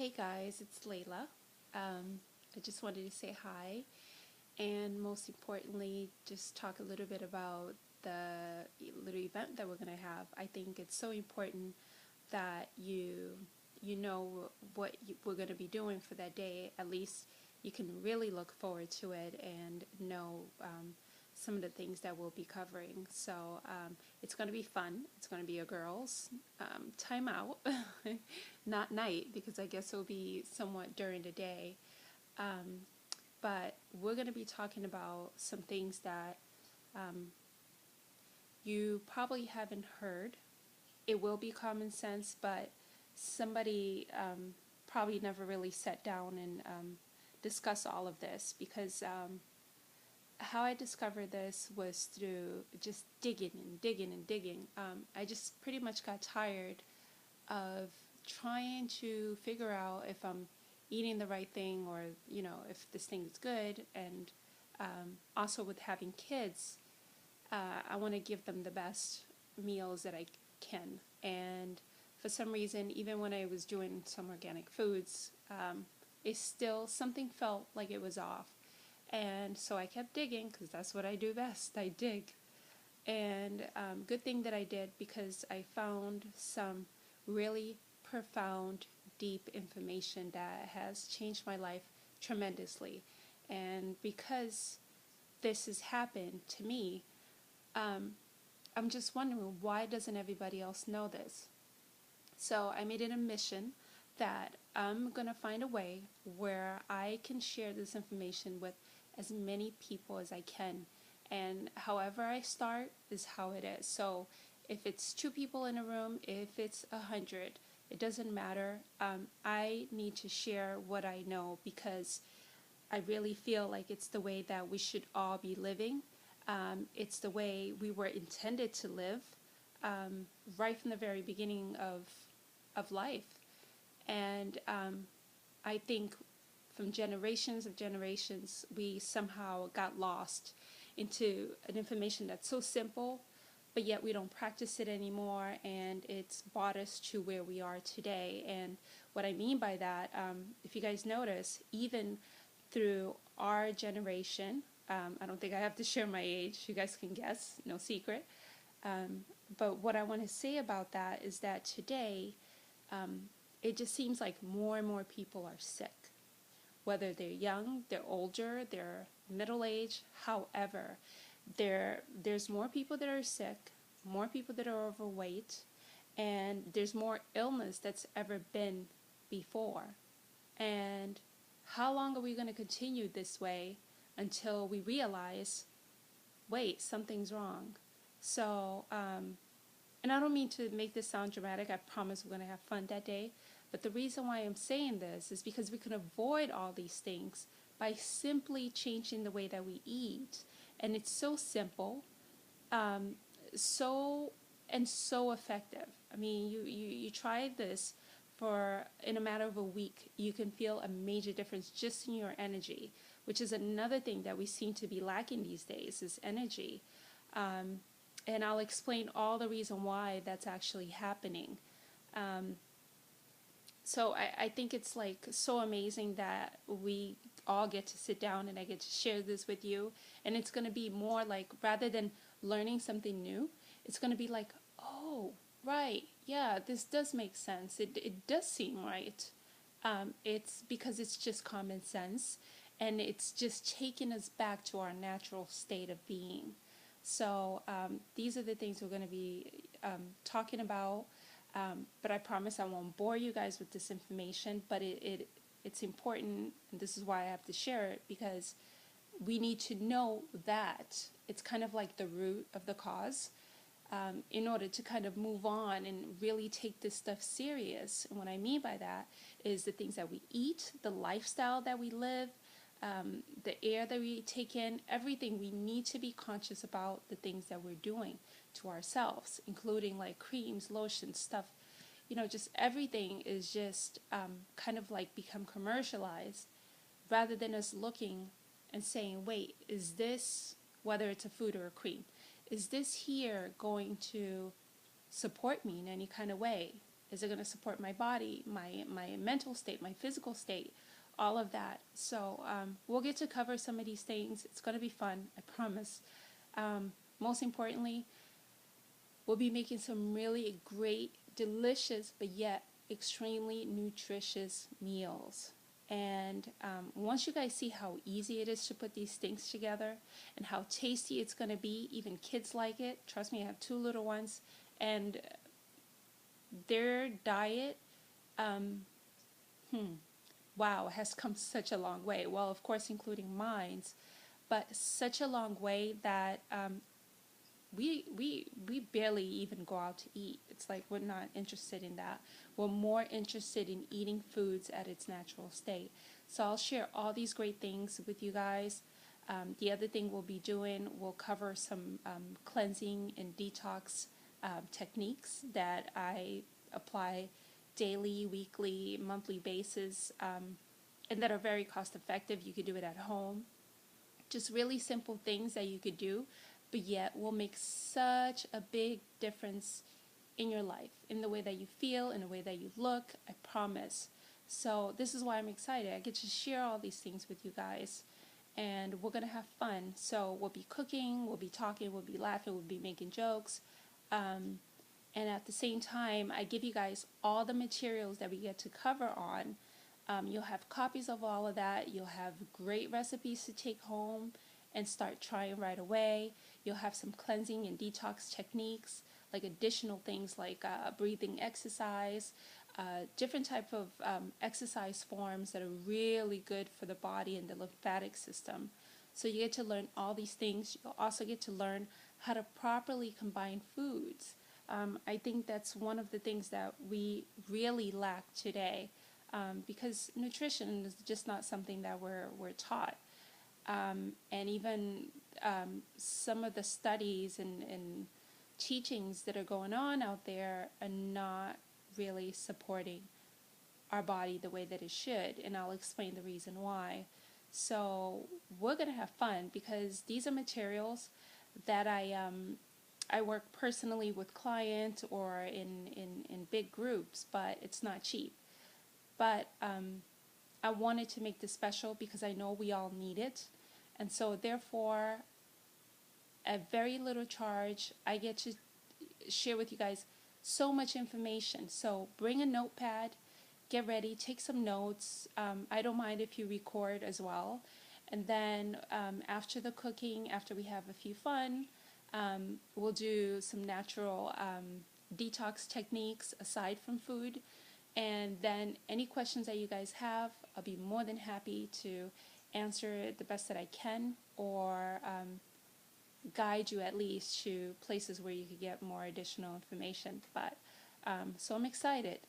Hey guys, it's Layla. I just wanted to say hi and most importantly, just talk a little bit about the little event that we're going to have. I think it's so important that you know what we're going to be doing for that day. At least you can really look forward to it and know some of the things that we'll be covering. So it's going to be fun. It's going to be a girls' time out, not night, because I guess it'll be somewhat during the day. But we're going to be talking about some things that you probably haven't heard. It will be common sense, but somebody probably never really sat down and discussed all of this because how I discovered this was through just digging and digging and digging. I just pretty much got tired of trying to figure out if I'm eating the right thing or, if this thing is good. And also with having kids, I want to give them the best meals that I can. And for some reason, even when I was doing some organic foods, it still, something felt like it was off. And so I kept digging because that's what I do best. I dig. And good thing that I did because I found some really profound, deep information that has changed my life tremendously. And because this has happened to me, I'm just wondering, why doesn't everybody else know this? So I made it a mission that I'm going to find a way where I can share this information with as many people as I can. And however I start is how it is. So if it's 2 people in a room, if it's 100, it doesn't matter. I need to share what I know because I really feel like it's the way that we should all be living. It's the way we were intended to live right from the very beginning of life. And I think from generations of generations, we somehow got lost into an information that's so simple, but yet we don't practice it anymore, and it's brought us to where we are today. And what I mean by that, if you guys notice, even through our generation, I don't think I have to share my age, you guys can guess, no secret. But what I want to say about that is that today, it just seems like more and more people are sick. Whether they're young, they're older, they're middle-aged, however, there's more people that are sick, more people that are overweight, and there's more illness that's ever been before. And how long are we going to continue this way until we realize, wait, something's wrong? So, and I don't mean to make this sound dramatic. I promise we're going to have fun that day. But the reason why I'm saying this is because we can avoid all these things by simply changing the way that we eat. And it's so simple, so effective. I mean, you try this for in a matter of a week, you can feel a major difference just in your energy, which is another thing that we seem to be lacking these days is energy. And I'll explain all the reason why that's actually happening. So I think it's like so amazing that we all get to sit down and I get to share this with you. And it's going to be more like, rather than learning something new, it's going to be like, oh, right, yeah, this does make sense. It does seem right. It's because it's just common sense. And it's just taking us back to our natural state of being. So these are the things we're going to be talking about. But I promise I won't bore you guys with this information, but it's important, and this is why I have to share it, because we need to know that it's kind of like the root of the cause in order to kind of move on and really take this stuff serious. And what I mean by that is the things that we eat, the lifestyle that we live, the air that we take in, everything. We need to be conscious about the things that we're doing to ourselves, including like creams, lotions, stuff. Just everything is just kind of like become commercialized rather than us looking and saying, wait, is this, whether it's a food or a cream, is this here going to support me in any kind of way? Is it going to support my body, my mental state, my physical state, all of that? So we'll get to cover some of these things. It's going to be fun, I promise. Most importantly, we'll be making some really great, delicious, but yet extremely nutritious meals. And once you guys see how easy it is to put these things together and how tasty it's going to be, even kids like it. Trust me, I have 2 little ones, and their diet, wow, has come such a long way. Well, of course, including mine's, but such a long way that we barely even go out to eat. It's like we're not interested in that. We're more interested in eating foods at its natural state. So I'll share all these great things with you guys. The other thing we'll be doing, we'll cover some cleansing and detox techniques that I apply daily, weekly, monthly basis, and that are very cost effective. You could do it at home. Just really simple things that you could do, but yet will make such a big difference in your life, in the way that you feel, in the way that you look, I promise. So this is why I'm excited. I get to share all these things with you guys, and we're going to have fun. So we'll be cooking, we'll be talking, we'll be laughing, we'll be making jokes. And at the same time, I give you guys all the materials that we get to cover on. You'll have copies of all of that. You'll have great recipes to take home and start trying right away. You'll have some cleansing and detox techniques, like additional things like breathing exercise, different type of exercise forms that are really good for the body and the lymphatic system. So you get to learn all these things. You'll also get to learn how to properly combine foods. I think that's one of the things that we really lack today, because nutrition is just not something that we're taught. And even some of the studies and teachings that are going on out there are not really supporting our body the way that it should, and I'll explain the reason why. So we're going to have fun, because these are materials that I work personally with clients or in big groups, but it's not cheap. But I wanted to make this special because I know we all need it. And so therefore, at very little charge, I get to share with you guys so much information. So bring a notepad, get ready, take some notes. I don't mind if you record as well. And then after the cooking, after we have a few fun, we'll do some natural detox techniques aside from food. And then any questions that you guys have, I'll be more than happy to answer it the best that I can, or guide you at least to places where you could get more additional information. But so I'm excited.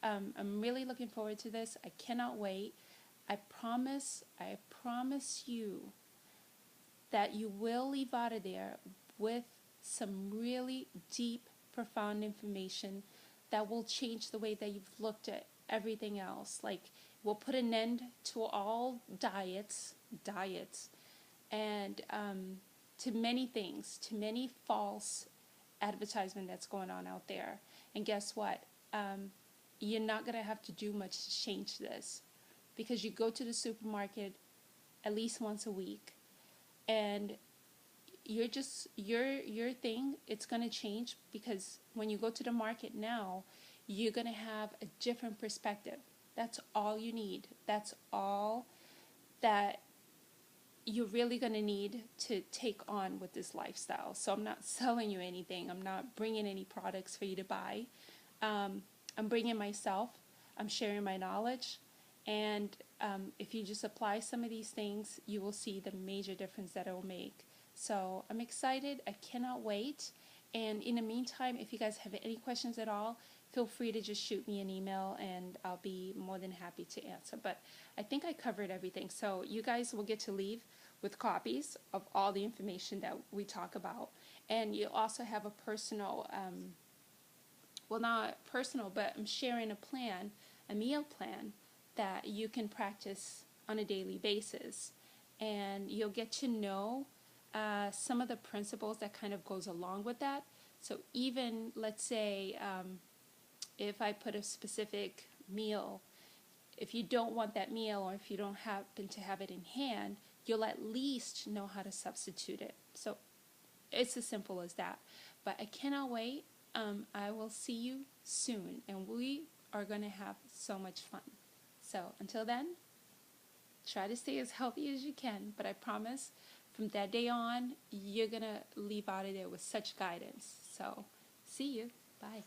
I'm really looking forward to this. I cannot wait. I promise you that you will leave out of there with some really deep, profound information that will change the way that you've looked at everything else. Like, we'll put an end to all diets, and to many things, to many false advertisement that's going on out there. And guess what? You're not going to have to do much to change this, because you go to the supermarket at least once a week, and you're just your thing, it's going to change, because when you go to the market now, you're going to have a different perspective. That's all you need. That's all that you're really going to need to take on with this lifestyle. So I'm not selling you anything. I'm not bringing any products for you to buy. I'm bringing myself. I'm sharing my knowledge. And if you just apply some of these things, you will see the major difference that it will make. So I'm excited. I cannot wait. And in the meantime, if you guys have any questions at all, feel free to just shoot me an email, and I'll be more than happy to answer. But I think I covered everything. So you guys will get to leave with copies of all the information that we talk about. And you'll also have a personal, well, not personal, but I'm sharing a plan, a meal plan that you can practice on a daily basis. And you'll get to know some of the principles that kind of goes along with that. So even, let's say, if I put a specific meal, if you don't want that meal or if you don't happen to have it in hand, you'll at least know how to substitute it. So it's as simple as that. But I cannot wait. I will see you soon, and we are going to have so much fun. So until then, try to stay as healthy as you can, but I promise from that day on, you're going to leave out of there with such guidance. So see you. Bye.